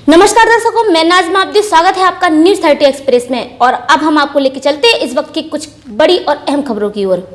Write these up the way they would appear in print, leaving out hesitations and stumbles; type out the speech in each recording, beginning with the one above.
नमस्कार दर्शकों, मैं नाज़मा अब्दी, स्वागत है आपका न्यूज़ 30 एक्सप्रेस में। और अब हम आपको लेके चलते हैं इस वक्त की कुछ बड़ी और अहम खबरों की ओर।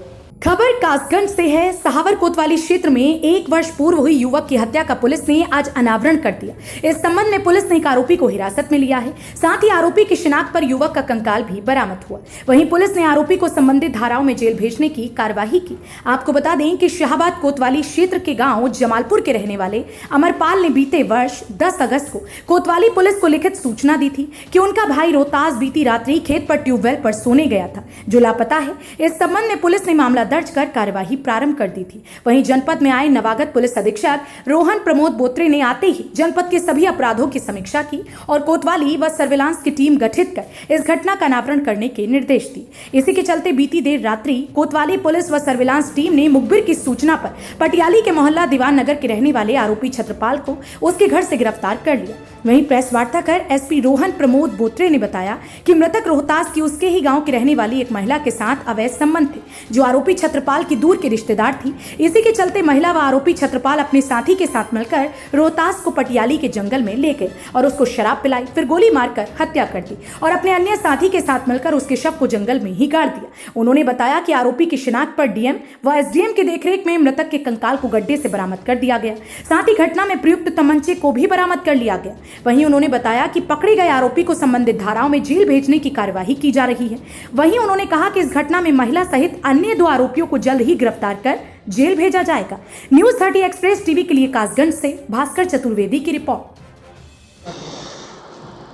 खबर कासगंज से है। सहावर कोतवाली क्षेत्र में 1 वर्ष पूर्व हुई युवक की हत्या का पुलिस ने आज अनावरण कर दिया। इस संबंध में पुलिस ने एक आरोपी को हिरासत में लिया है। साथ ही आरोपी की शिनाख्त पर युवक का कंकाल भी बरामद हुआ। वहीं पुलिस ने आरोपी को संबंधित धाराओं में जेल भेजने की कार्यवाही की। आपको बता दें कि शाहबाद कोतवाली क्षेत्र के गाँव जमालपुर के रहने वाले अमरपाल ने बीते वर्ष 10 अगस्त को कोतवाली पुलिस को लिखित सूचना दी थी कि उनका भाई रोहतास बीती रात्रि खेत पर ट्यूबवेल पर सोने गया था, जो लापता है। इस संबंध में पुलिस ने मामला दर्ज कर कार्यवाही प्रारंभ कर दी थी। वहीं जनपद में आए नवागत पुलिस अधीक्षक रोहन प्रमोद बोत्रे ने आते ही जनपद के सभी अपराधों की समीक्षा की और कोतवाली व सर्विलांस की टीम गठित कर इस घटना का अनावरण करने के निर्देश दिए। इसी के चलते बीती देर रात्रि कोतवाली पुलिस व सर्विलांस टीम ने मुखबिर की सूचना पर पटियाली के मोहल्ला दीवान नगर के रहने वाले आरोपी छत्रपाल को उसके घर से गिरफ्तार कर लिया। वहीं प्रेस वार्ता कर एसपी रोहन प्रमोद बोत्रे ने बताया कि मृतक रोहतास की उसके ही गांव की रहने वाली एक महिला के साथ अवैध संबंध थे, जो आरोपी छत्रपाल की दूर के रिश्तेदार थी। इसी के चलते महिला व आरोपी छत्रपाल अपने साथी के साथ मिलकर रोहतास को पटियाली के जंगल में ले गए और उसको शराब पिलाई, फिर गोली मारकर हत्या कर दी और अपने अन्य साथी के साथ मिलकर उसके शव को जंगल में ही गाड़ दिया। उन्होंने बताया कि आरोपी की शिनाख्त पर डीएम व एसडीएम की देखरेख में मृतक के कंकाल को गड्ढे से बरामद कर दिया गया। साथ ही घटना में प्रयुक्त तमंचे को भी बरामद कर लिया गया। वहीं उन्होंने बताया कि पकड़े गए आरोपी को संबंधित धाराओं में जेल भेजने की कार्यवाही की जा रही है। वहीं उन्होंने कहा कि इस घटना में महिला सहित अन्य 2 आरोपियों को जल्द ही गिरफ्तार कर जेल भेजा जाएगा। न्यूज़ 30 एक्सप्रेस टीवी के लिए कासगंज से भास्कर चतुर्वेदी की रिपोर्ट।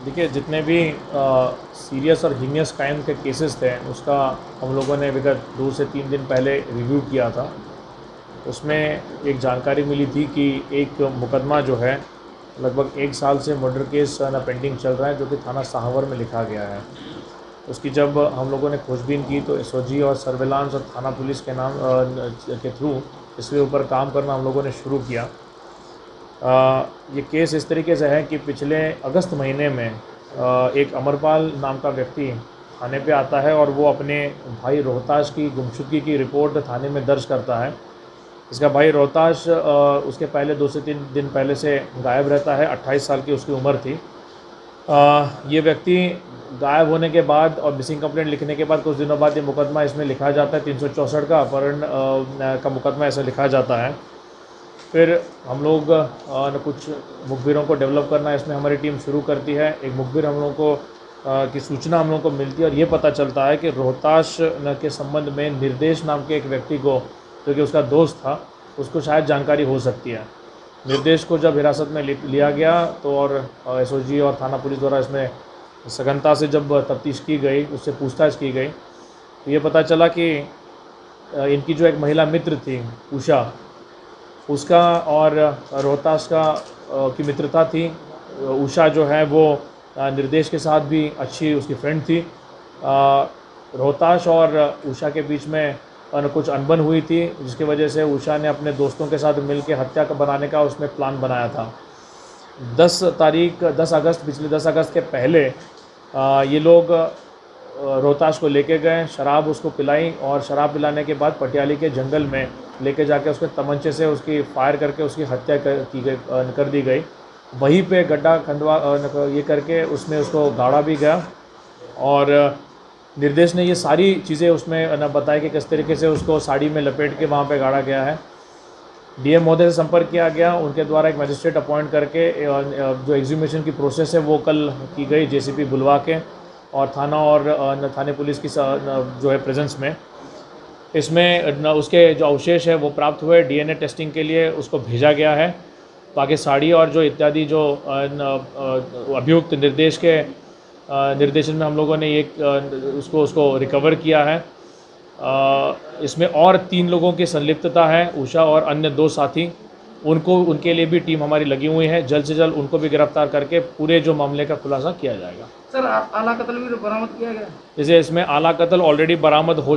देखिए, जितने भी सीरियस और हीनियस क्राइम के केसेस थे, उसका हम लोगों ने विगत 2 से 3 दिन पहले रिव्यू किया था। उसमें एक जानकारी मिली थी कि एक मुकदमा जो है लगभग 1 साल से मर्डर केस पेंडिंग चल रहा है, जो कि थाना सहावर में लिखा गया है। उसकी जब हम लोगों ने खोजबीन की तो एसओजी और सर्विलांस और थाना पुलिस के नाम के थ्रू इसके ऊपर काम करना हम लोगों ने शुरू किया। ये केस इस तरीके से है कि पिछले अगस्त महीने में एक अमरपाल नाम का व्यक्ति थाने पे आता है और वो अपने भाई रोहतास की गुमशुदगी की रिपोर्ट थाने में दर्ज करता है। इसका भाई रोहतास उसके पहले 2 से 3 दिन पहले से गायब रहता है। 28 साल की उसकी उम्र थी। ये व्यक्ति गायब होने के बाद और मिसिंग कंप्लेंट लिखने के बाद कुछ दिनों बाद ये मुकदमा इसमें लिखा जाता है। 364 का अपहरण का मुकदमा ऐसा लिखा जाता है। फिर हम लोग कुछ मुखबिरों को डेवलप करना इसमें हमारी टीम शुरू करती है। एक मुखबिर हम लोगों को की सूचना हम लोगों को मिलती है और ये पता चलता है कि रोहतास के संबंध में निर्देश नाम के एक व्यक्ति को, जो कि उसका दोस्त था, उसको शायद जानकारी हो सकती है। निर्देश को जब हिरासत में लिया गया तो और एसओजी और थाना पुलिस द्वारा इसमें सघनता से जब तफ्तीश की गई, उससे पूछताछ की गई, तो ये पता चला कि इनकी जो एक महिला मित्र थी उषा, उसका और रोहतास का की मित्रता थी। उषा जो है वो निर्देश के साथ भी अच्छी उसकी फ्रेंड थी। रोहतास और उषा के बीच में कुछ अनबन हुई थी, जिसकी वजह से उषा ने अपने दोस्तों के साथ मिलकर हत्या बनाने का उसने प्लान बनाया था। 10 अगस्त, पिछले 10 अगस्त के पहले ये लोग रोहतास को लेके गए, शराब उसको पिलाई और शराब पिलाने के बाद पटियाली के जंगल में लेके जाके उसके तमंचे से उसकी फायर करके उसकी हत्या कर दी गई। वहीं पे गड्ढा खंडवा ये करके उसमें उसको गाड़ा भी गया और निर्देश ने ये सारी चीज़ें उसमें बताई कि किस तरीके से उसको साड़ी में लपेट के वहाँ पे गाड़ा गया है। डीएम महोदय से संपर्क किया गया, उनके द्वारा एक मजिस्ट्रेट अपॉइंट करके जो एग्जीक्यूशन की प्रोसेस है वो कल की गई जेसीपी बुलवा के और थाना और थाने पुलिस की जो है प्रेजेंस में। इसमें उसके जो अवशेष है वो प्राप्त हुए, डीएनए टेस्टिंग के लिए उसको भेजा गया है। बाकी साड़ी और जो इत्यादि जो अभियुक्त निर्देश के निर्देशन में हम लोगों ने एक उसको रिकवर किया है। इसमें और 3 लोगों की संलिप्तता है, उषा और अन्य 2 साथी। उनके लिए भी टीम हमारी लगी हुई है। जल्द से जल्द उनको भी गिरफ्तार करके पूरे जो मामले का खुलासा किया जाएगा। सर, आला कत्ल भी बरामद किया गया? जैसे इसमें आला कत्ल ऑलरेडी बरामद हो